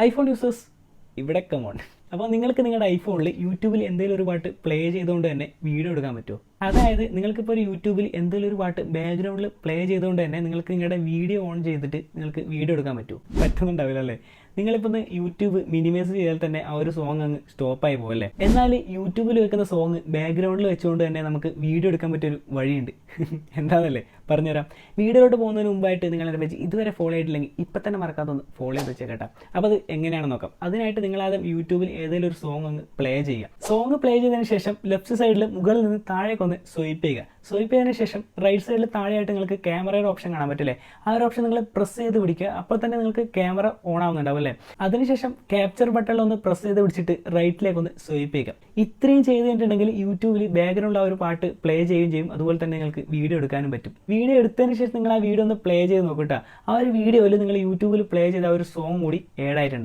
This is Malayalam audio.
ഐഫോൺ യൂസേഴ്സ് ഇവിടെ കമോൺ. അപ്പോൾ നിങ്ങൾക്ക് നിങ്ങളുടെ ഐഫോണിൽ യൂട്യൂബിൽ എന്തെങ്കിലും ഒരു പാട്ട് പ്ലേ ചെയ്തുകൊണ്ട് തന്നെ വീഡിയോ എടുക്കാൻ പറ്റുമോ? അതായത് നിങ്ങൾക്കിപ്പോൾ ഒരു യൂട്യൂബിൽ എന്തെങ്കിലും ഒരു പാട്ട് ബാക്ക്ഗ്രൗണ്ടിൽ പ്ലേ ചെയ്തുകൊണ്ട് തന്നെ നിങ്ങൾക്ക് നിങ്ങളുടെ വീഡിയോ ഓൺ ചെയ്തിട്ട് നിങ്ങൾക്ക് വീഡിയോ എടുക്കാൻ പറ്റുമോ? പറ്റുന്നുണ്ടാവില്ല അല്ലേ? നിങ്ങളിപ്പോൾ ഒന്ന് യൂട്യൂബ് മിനിമൈസ് ചെയ്താൽ തന്നെ ആ ഒരു സോങ് അങ്ങ് സ്റ്റോപ്പായി പോകല്ലേ. എന്നാൽ യൂട്യൂബിൽ വെക്കുന്ന സോങ് ബാക്ക്ഗ്രൗണ്ടിൽ വെച്ചുകൊണ്ട് തന്നെ നമുക്ക് വീഡിയോ എടുക്കാൻ പറ്റിയൊരു വഴിയുണ്ട്. എന്താണെന്നല്ലേ പറഞ്ഞുതരാം. വീഡിയോയിലോട്ട് പോകുന്നതിന് മുമ്പായിട്ട് നിങ്ങളുടെ പേജ് ഇതുവരെ ഫോളോ ചെയ്തിട്ടില്ലെങ്കിൽ ഇപ്പം തന്നെ മറക്കാത്തൊന്ന് ഫോളോ ചെയ്ത് വെച്ചേക്കട്ടാ. അപ്പോൾ അത് എങ്ങനെയാണെന്ന് നോക്കാം. അതിനായിട്ട് നിങ്ങളാദ്യം യൂട്യൂബിൽ ഏതെങ്കിലും ഒരു സോങ് അങ്ങ് പ്ലേ ചെയ്യുക. സോങ് പ്ലേ ചെയ്തതിന് ശേഷം ലെഫ്റ്റ് സൈഡിൽ മുകളിൽ നിന്ന് താഴേക്കൊന്ന് സ്വൈപ്പ് ചെയ്യുക. സ്വൈപ്പ് ചെയ്തതിന് ശേഷം റൈറ്റ് സൈഡിൽ താഴെയായിട്ട് നിങ്ങൾക്ക് ക്യാമറയുടെ ഓപ്ഷൻ കാണാൻ പറ്റില്ലേ? ആ ഒരു ഓപ്ഷൻ നിങ്ങൾ പ്രസ് ചെയ്ത് പിടിക്കുക. അപ്പോൾ തന്നെ നിങ്ങൾക്ക് ക്യാമറ ഓൺ ആവുന്നുണ്ടാവും അല്ലേ? അതിനുശേഷം ക്യാപ്ചർ ബട്ടണിൽ ഒന്ന് പ്രസ് ചെയ്ത് പിടിച്ചിട്ട് റൈറ്റിലേക്ക് ഒന്ന് സ്വൈപ്പ് ചെയ്യുക. ഇത്രയും ചെയ്ത് കഴിഞ്ഞിട്ടുണ്ടെങ്കിൽ യൂട്യൂബിൽ ബാക്ക്ഗ്രൗണ്ടിൽ ആ ഒരു പാട്ട് പ്ലേ ചെയ്യുകയും ചെയ്യും. അതുപോലെ തന്നെ നിങ്ങൾക്ക് വീഡിയോ എടുക്കാനും പറ്റും. വീഡിയോ എടുത്തതിന് ശേഷം നിങ്ങൾ ആ വീഡിയോ ഒന്ന് പ്ലേ ചെയ്ത് നോക്കിട്ടാ. ആ ഒരു വീഡിയോയിൽ നിങ്ങൾ യൂട്യൂബിൽ പ്ലേ ചെയ്ത ആ ഒരു സോങ് കൂടി ആഡ് ആയിട്ടുണ്ടാവും.